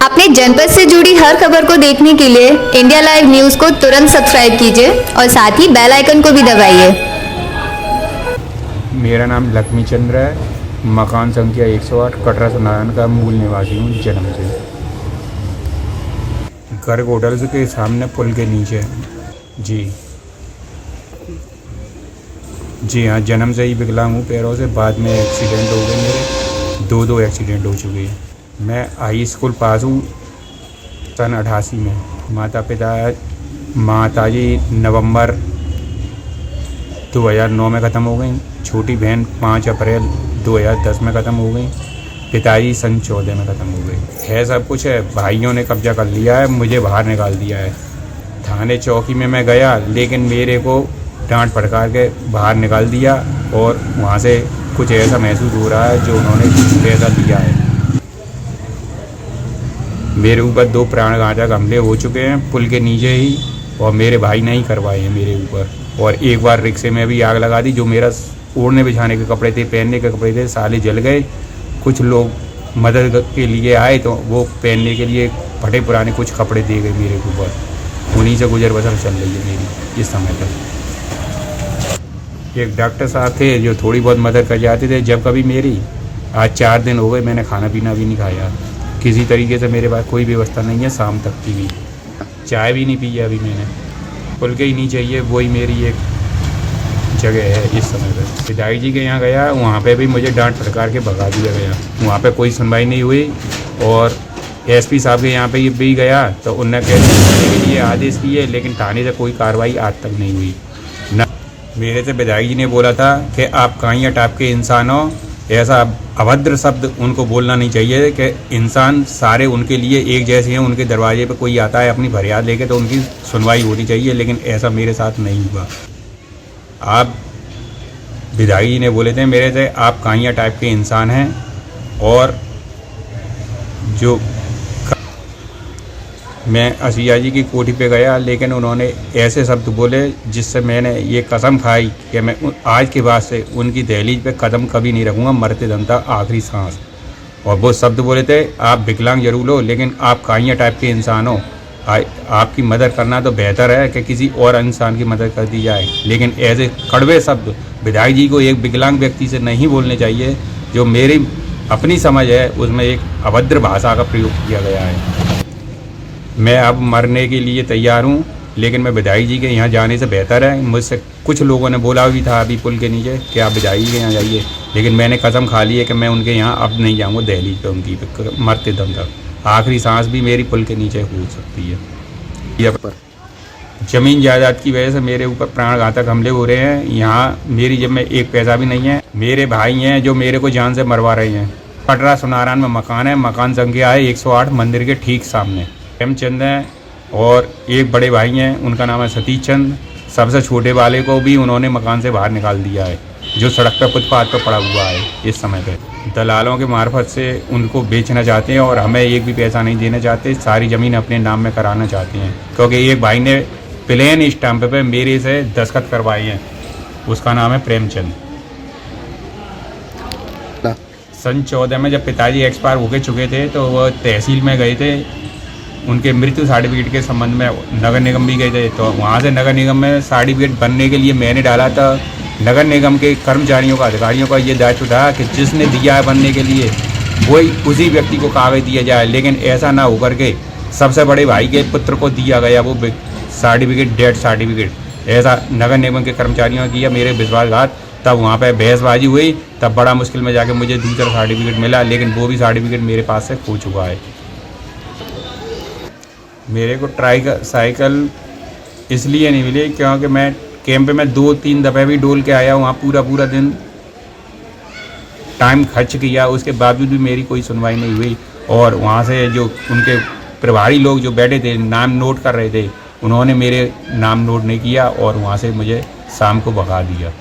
अपने जनपद से जुड़ी हर खबर को देखने के लिए इंडिया लाइव न्यूज़ को तुरंत सब्सक्राइब कीजिए और साथ ही बेल आइकन को भी दबाइए। मेरा नाम लक्ष्मी चंद्र है। मकान संख्या 108 कटरा सुनारायण का मूल निवासी हूँ जन्म से। गर्ग होटल्स के सामने पुल के नीचे। जी हाँ, जन्म से ही विकलांग हूँ पैरों से। बाद में एक्सीडेंट हो गए, मेरे दो एक्सीडेंट हो चुके हैं। मैं हाई स्कूल पास हूँ सन 88 में। माता जी नवंबर 2009 में ख़त्म हो गई। छोटी बहन 5 अप्रैल 2010 में ख़त्म हो गई। पिताजी सन 14 में ख़त्म हो गए। है सब कुछ है, भाइयों ने कब्जा कर लिया है, मुझे बाहर निकाल दिया है। थाने चौकी में मैं गया, लेकिन मेरे को डांट फटकार के बाहर निकाल दिया और वहाँ से कुछ ऐसा महसूस हो रहा है जो उन्होंने पैसा लिया है। मेरे ऊपर 2 प्राणघातक हमले हो चुके हैं पुल के नीचे ही, और मेरे भाई ने ही करवाए हैं मेरे ऊपर। और एक बार रिक्शे में भी आग लगा दी। जो मेरा ओढ़ने बिछाने के कपड़े थे, पहनने के कपड़े थे, साले जल गए। कुछ लोग मदद के लिए आए तो वो पहनने के लिए फटे पुराने कुछ कपड़े दे गए मेरे ऊपर। उन्हीं से गुजर बसर चल रही है मेरी इस समय तक। एक डॉक्टर साहब थे जो थोड़ी बहुत मदद कर जाते थे जब कभी मेरी। आज 4 दिन हो गए, मैंने खाना पीना भी नहीं खाया। किसी तरीके से मेरे पास कोई व्यवस्था नहीं है शाम तक की भी। चाय भी नहीं पी है अभी मैंने। पुल के ही नहीं चाहिए, वही मेरी एक जगह है इस समय पर। विधायक जी के यहाँ गया, वहाँ पे भी मुझे डांट फटकार के भगा दिया गया। वहाँ पे कोई सुनवाई नहीं हुई। और एसपी साहब के यहाँ पे भी गया तो उनने कैसे के लिए आदेश दिए, लेकिन थाने से कोई कार्रवाई आज तक नहीं हुई। न मेरे से विधायक जी ने बोला था कि आप काइयाँ टाइप के इंसान हो। ऐसा अभद्र शब्द उनको बोलना नहीं चाहिए कि इंसान सारे उनके लिए एक जैसे हैं। उनके दरवाजे पे कोई आता है अपनी फरियाद लेके तो उनकी सुनवाई होनी चाहिए, लेकिन ऐसा मेरे साथ नहीं हुआ। आप विधायक जी ने बोले थे मेरे से, आप काइयाँ टाइप के इंसान हैं। और जो मैं असिया जी की कोठी पे गया, लेकिन उन्होंने ऐसे शब्द बोले जिससे मैंने ये कसम खाई कि मैं आज के बाद से उनकी दहलीज पे कदम कभी नहीं रखूँगा, मरते दम तक आखिरी सांस। और वो शब्द बोले थे, आप विकलांग जरूर हो लेकिन आप काइयाँ टाइप के इंसान हो। आपकी मदद करना तो बेहतर है कि किसी और इंसान की मदद कर दी जाए, लेकिन ऐसे कड़वे शब्द विधायक जी को एक विकलांग व्यक्ति से नहीं बोलने चाहिए। जो मेरी अपनी समझ है उसमें एक अभद्र भाषा का प्रयोग किया गया है। मैं अब मरने के लिए तैयार हूँ, लेकिन मैं विधायक जी के यहाँ जाने से बेहतर है। मुझसे कुछ लोगों ने बोला भी था अभी पुल के नीचे कि आप विधायक जी के यहाँ जाइए, लेकिन मैंने कसम खा ली है कि मैं उनके यहाँ अब नहीं जाऊँगा दहलीज पे उनकी मरते दम तक। आखिरी सांस भी मेरी पुल के नीचे हो सकती है। ज़मीन जायदाद की वजह से मेरे ऊपर प्राणघातक हमले हो रहे हैं। यहाँ मेरी जेब में एक पैसा भी नहीं है। मेरे भाई हैं जो मेरे को जान से मरवा रहे हैं। कटरा सुनारायण में मकान है, मकान संख्या है 108, मंदिर के ठीक सामने। प्रेमचंद हैं और एक बड़े भाई हैं, उनका नाम है सतीश चंद। सबसे छोटे वाले को भी उन्होंने मकान से बाहर निकाल दिया है, जो सड़क पर फुटपाथ पर पड़ा हुआ है इस समय पे। दलालों के मार्फत से उनको बेचना चाहते हैं और हमें एक भी पैसा नहीं देना चाहते। सारी ज़मीन अपने नाम में कराना चाहते हैं, क्योंकि एक भाई ने प्लेन स्टैंप पे मेरे से दस्तखत करवाए हैं। उसका नाम है प्रेमचंद। सन 14 में जब पिताजी एक्सपायर हो चुके थे तो वह तहसील में गए थे। उनके मृत्यु सर्टिफिकेट के संबंध में नगर निगम भी गए थे, तो वहाँ से नगर निगम में सर्टिफिकेट बनने के लिए मैंने डाला था। नगर निगम के कर्मचारियों का, अधिकारियों का ये दायित्व था कि जिसने दिया है बनने के लिए वही उसी व्यक्ति को कागज दिया जाए, लेकिन ऐसा ना होकर के सबसे बड़े भाई के पुत्र को दिया गया वो सर्टिफिकेट, डेथ सर्टिफिकेट। ऐसा नगर निगम के कर्मचारियों ने किया, मेरे विश्वासघात। तब वहाँ पे बहसबाजी हुई, तब बड़ा मुश्किल में जाके मुझे दूसरा सर्टिफिकेट मिला, लेकिन वो भी सर्टिफिकेट मेरे पास से खो चुका है। मेरे को साइकिल इसलिए नहीं मिली क्योंकि मैं कैंप में 2-3 दफ़े भी डोल के आया। वहाँ पूरा दिन टाइम खर्च किया, उसके बावजूद भी मेरी कोई सुनवाई नहीं हुई। और वहाँ से जो उनके प्रभारी लोग जो बैठे थे, नाम नोट कर रहे थे, उन्होंने मेरे नाम नोट नहीं किया और वहाँ से मुझे शाम को भगा दिया।